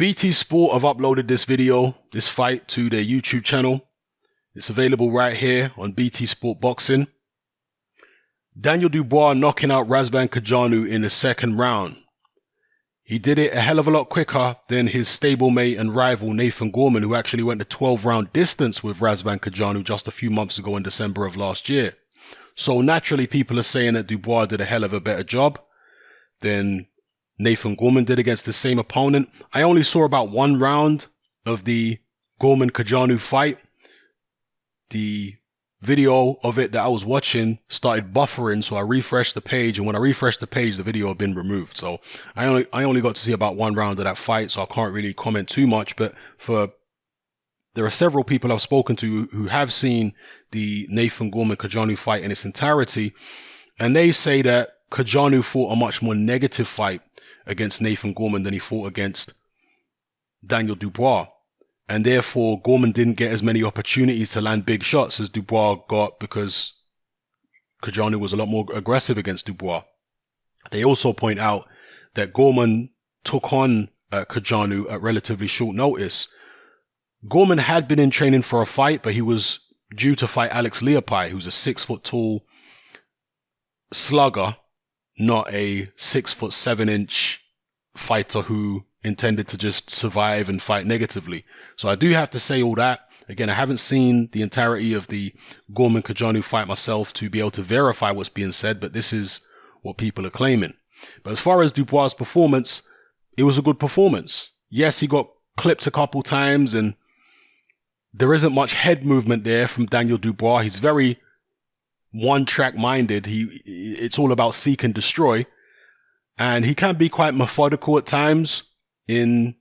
BT Sport have uploaded this video, this fight, to their YouTube channel. It's available right here on BT Sport Boxing. Daniel Dubois knocking out Razvan Cojanu in the second round. He did it a hell of a lot quicker than his stablemate and rival Nathan Gorman, who actually went the 12-round distance with Razvan Cojanu just a few months ago in December of last year. So naturally, people are saying that Dubois did a hell of a better job than Nathan Gorman did against the same opponent. I only saw about one round of the Gorman-Cojanu fight. The video of it that I was watching started buffering, so I refreshed the page, and when I refreshed the page, the video had been removed. So I only got to see about one round of that fight, so I can't really comment too much. But there are several people I've spoken to who have seen the Nathan Gorman-Cojanu fight in its entirety, and they say that Cojanu fought a much more negative fight against Nathan Gorman than he fought against Daniel Dubois. And therefore, Gorman didn't get as many opportunities to land big shots as Dubois got because Cojanu was a lot more aggressive against Dubois. They also point out that Gorman took on Cojanu at relatively short notice. Gorman had been in training for a fight, but he was due to fight Alex Leopai, who's a 6-foot-tall slugger, not a 6'7" fighter who intended to just survive and fight negatively. So I do have to say all that. Again, I haven't seen the entirety of the Gorman-Cojanu fight myself to be able to verify what's being said, but this is what people are claiming. But as far as Dubois' performance, it was a good performance. Yes, he got clipped a couple times, and there isn't much head movement there from Daniel Dubois. He's very one-track minded. It's all about seek and destroy. And he can be quite methodical at times in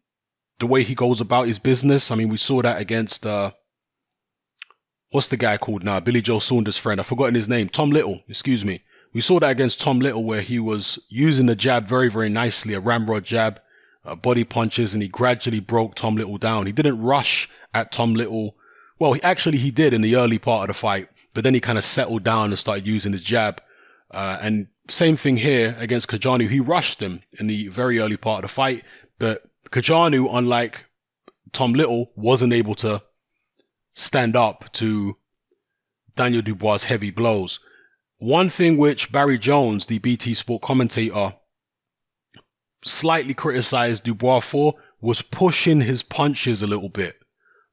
the way he goes about his business. I mean, we saw that against, what's the guy called now? Billy Joe Saunders' friend. I've forgotten his name. Tom Little, excuse me. We saw that against Tom Little where he was using the jab very, very nicely, a ramrod jab, body punches, and he gradually broke Tom Little down. He didn't rush at Tom Little. Well, he did in the early part of the fight, but then he kind of settled down and started using his jab. And same thing here against Cojanu. He rushed him in the very early part of the fight, but Cojanu, unlike Tom Little, wasn't able to stand up to Daniel Dubois' heavy blows. One thing which Barry Jones, the BT Sport commentator, slightly criticized Dubois for was pushing his punches a little bit.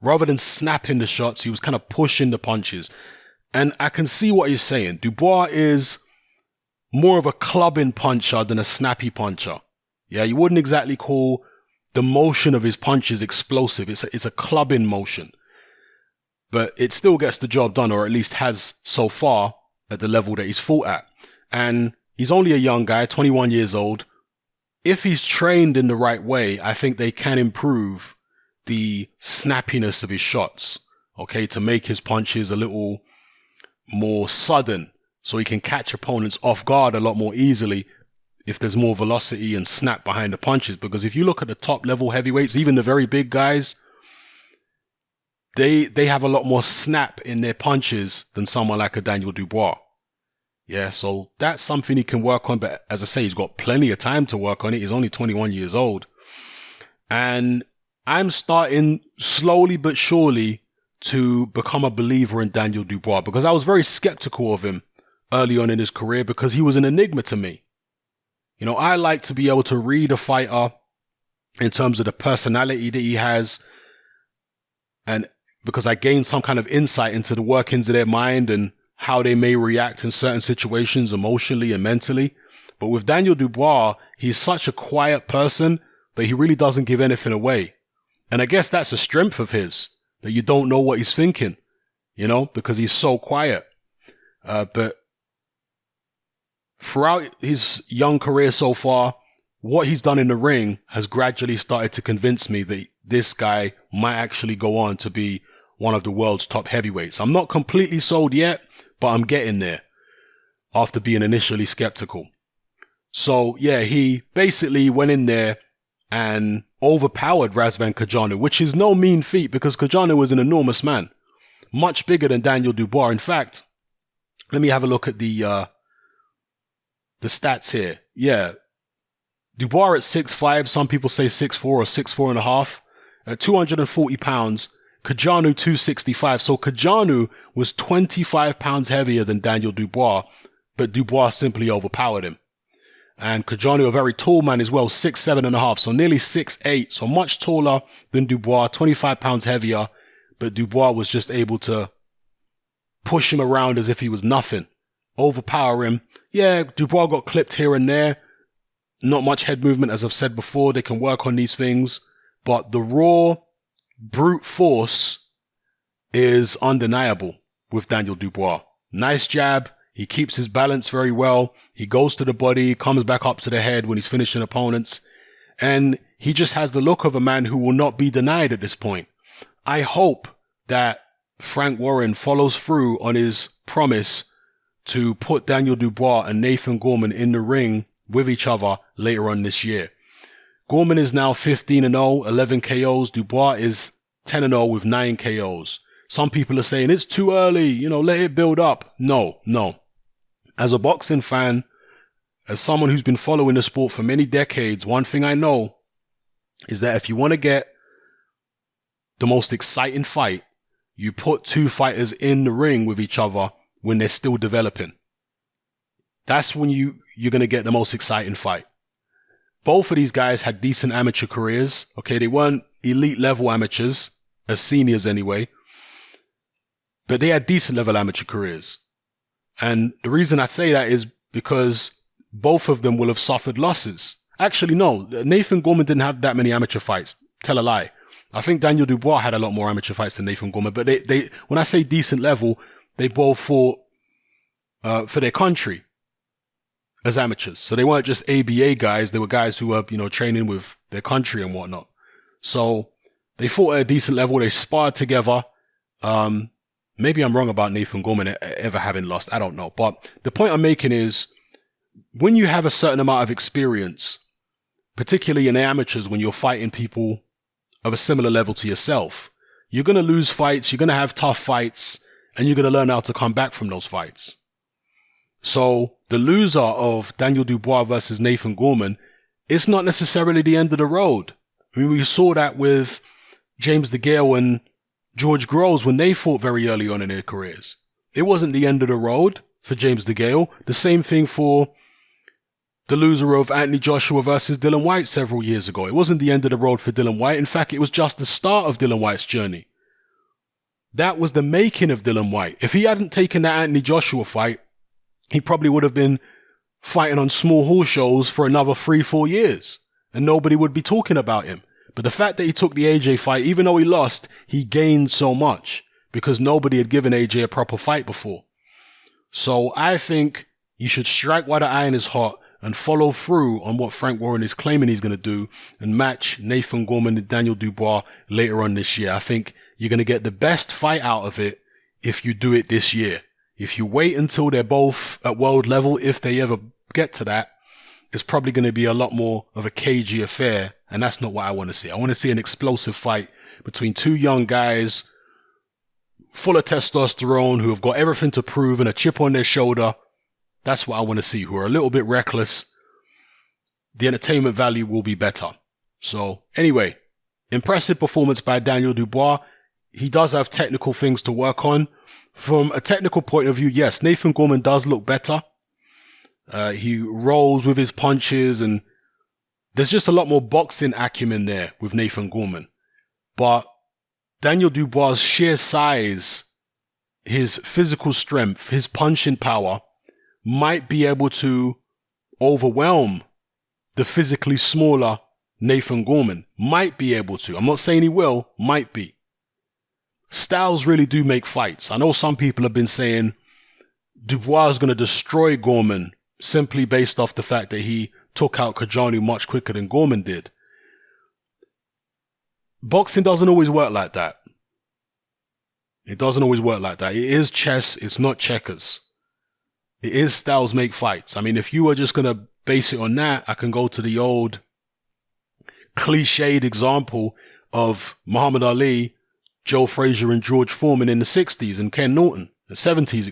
Rather than snapping the shots, he was kind of pushing the punches. And I can see what he's saying. Dubois is more of a clubbing puncher than a snappy puncher. Yeah, you wouldn't exactly call the motion of his punches explosive. It's a clubbing motion. But it still gets the job done, or at least has so far at the level that he's fought at. And he's only a young guy, 21 years old. If he's trained in the right way, I think they can improve the snappiness of his shots, okay, to make his punches a little more sudden so he can catch opponents off guard a lot more easily if there's more velocity and snap behind the punches. Because if you look at the top level heavyweights, even the very big guys, they have a lot more snap in their punches than someone like a Daniel Dubois. Yeah, so that's something he can work on. But as I say, he's got plenty of time to work on it. He's only 21 years old. And I'm starting slowly but surely to become a believer in Daniel Dubois, because I was very skeptical of him early on in his career because he was an enigma to me. You know, I like to be able to read a fighter in terms of the personality that he has, and because I gain some kind of insight into the workings of their mind and how they may react in certain situations emotionally and mentally. But with Daniel Dubois, he's such a quiet person that he really doesn't give anything away. And I guess that's a strength of his, that you don't know what he's thinking, you know, because he's so quiet. But throughout his young career so far, what he's done in the ring has gradually started to convince me that this guy might actually go on to be one of the world's top heavyweights. I'm not completely sold yet, but I'm getting there after being initially skeptical. So yeah, he basically went in there and overpowered Razvan Cojanu, which is no mean feat because Cojanu was an enormous man, much bigger than Daniel Dubois. In fact, let me have a look at the stats here. Yeah, Dubois at 6'5", some people say 6'4" or 6'4.5". At 240 pounds, Cojanu 265. So Cojanu was 25 pounds heavier than Daniel Dubois, but Dubois simply overpowered him. And Cojanu, a very tall man as well, 6'7.5", so nearly 6'8", so much taller than Dubois, 25 pounds heavier, but Dubois was just able to push him around as if he was nothing, overpower him. Yeah, Dubois got clipped here and there, not much head movement, as I've said before. They can work on these things, but the raw brute force is undeniable with Daniel Dubois. Nice jab. He keeps his balance very well. He goes to the body, comes back up to the head when he's finishing opponents. And he just has the look of a man who will not be denied at this point. I hope that Frank Warren follows through on his promise to put Daniel Dubois and Nathan Gorman in the ring with each other later on this year. Gorman is now 15-0, 11 KOs. Dubois is 10-0 with 9 KOs. Some people are saying it's too early, let it build up. No. As a boxing fan, as someone who's been following the sport for many decades, one thing I know is that if you want to get the most exciting fight, you put two fighters in the ring with each other when they're still developing. That's when you're going to get the most exciting fight. Both of these guys had decent amateur careers. Okay, they weren't elite level amateurs, as seniors anyway, but they had decent level amateur careers. And the reason I say that is because both of them will have suffered losses. Actually, no, Nathan Gorman didn't have that many amateur fights. Tell a lie. I think Daniel Dubois had a lot more amateur fights than Nathan Gorman, but they when I say decent level, they both fought for their country as amateurs. So they weren't just ABA guys. They were guys who were, training with their country and whatnot. So they fought at a decent level. They sparred together. Maybe I'm wrong about Nathan Gorman ever having lost. I don't know. But the point I'm making is when you have a certain amount of experience, particularly in amateurs, when you're fighting people of a similar level to yourself, you're going to lose fights. You're going to have tough fights, and you're going to learn how to come back from those fights. So the loser of Daniel Dubois versus Nathan Gorman, it's not necessarily the end of the road. I mean, we saw that with James DeGale and George Groves when they fought very early on in their careers. It wasn't the end of the road for James DeGale. The same thing for the loser of Anthony Joshua versus Dylan White several years ago. It wasn't the end of the road for Dylan White. In fact, it was just the start of Dylan White's journey. That was the making of Dylan White. If he hadn't taken that Anthony Joshua fight, he probably would have been fighting on small hall shows for another 3-4 years, and nobody would be talking about him. But the fact that he took the AJ fight, even though he lost, he gained so much because nobody had given AJ a proper fight before. So I think you should strike while the iron is hot and follow through on what Frank Warren is claiming he's going to do and match Nathan Gorman and Daniel Dubois later on this year. I think you're going to get the best fight out of it if you do it this year. If you wait until they're both at world level, if they ever get to that, it's probably going to be a lot more of a cagey affair, and that's not what I want to see. I want to see an explosive fight between two young guys full of testosterone who have got everything to prove and a chip on their shoulder. That's what I want to see, who are a little bit reckless. The entertainment value will be better. So anyway, impressive performance by Daniel Dubois. He does have technical things to work on. From a technical point of view, yes, Nathan Gorman does look better. He rolls with his punches, and there's just a lot more boxing acumen there with Nathan Gorman. But Daniel Dubois' sheer size, his physical strength, his punching power might be able to overwhelm the physically smaller Nathan Gorman. Might be able to. I'm not saying he will, might be. Styles really do make fights. I know some people have been saying Dubois is going to destroy Gorman simply based off the fact that he took out Cojanu much quicker than Gorman did. Boxing doesn't always work like that. It doesn't always work like that. It is chess, it's not checkers. It is styles make fights. I mean, if you were just going to base it on that, I can go to the old cliched example of Muhammad Ali, Joe Frazier and George Foreman in the 60s and Ken Norton, the 70s,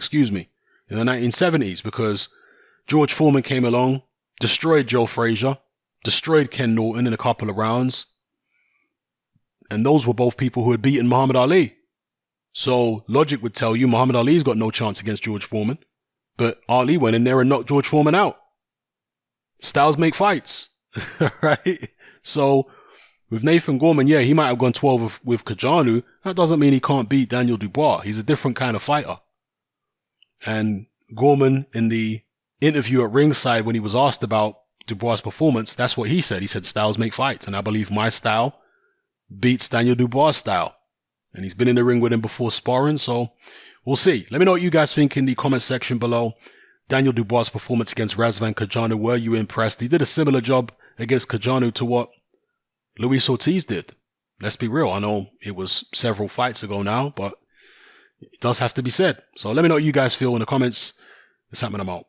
in the 1970s, because George Foreman came along, destroyed Joe Frazier, destroyed Ken Norton in a couple of rounds. And those were both people who had beaten Muhammad Ali. So logic would tell you Muhammad Ali's got no chance against George Foreman. But Ali went in there and knocked George Foreman out. Styles make fights, right? So with Nathan Gorman, yeah, he might have gone 12 with Cojanu. That doesn't mean he can't beat Daniel Dubois. He's a different kind of fighter. And Gorman, in the interview at ringside when he was asked about Dubois' performance, that's what he said. He said, styles make fights. And I believe my style beats Daniel Dubois' style. And he's been in the ring with him before sparring, so we'll see. Let me know what you guys think in the comment section below. Daniel Dubois' performance against Razvan Cojanu, were you impressed? He did a similar job against Cojanu to what Luis Ortiz did. Let's be real. I know it was several fights ago now, but it does have to be said. So let me know what you guys feel in the comments. It's happening, I'm out.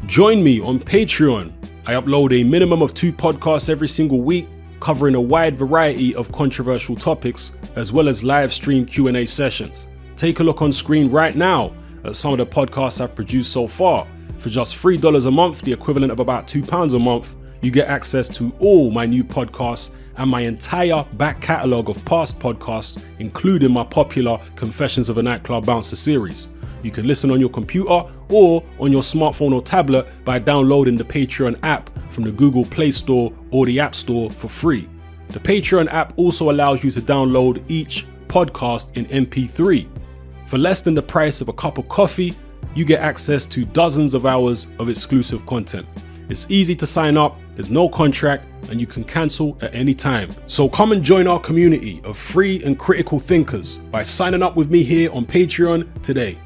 Join me on Patreon. I upload a minimum of 2 podcasts every single week, covering a wide variety of controversial topics, as well as live stream Q&A sessions. Take a look on screen right now at some of the podcasts I've produced so far. For just $3 a month, the equivalent of about £2 a month, you get access to all my new podcasts and my entire back catalogue of past podcasts, including my popular Confessions of a Nightclub Bouncer series. You can listen on your computer or on your smartphone or tablet by downloading the Patreon app from the Google Play Store or the App Store for free. The Patreon app also allows you to download each podcast in MP3. For less than the price of a cup of coffee, you get access to dozens of hours of exclusive content. It's easy to sign up, there's no contract, and you can cancel at any time. So come and join our community of free and critical thinkers by signing up with me here on Patreon today.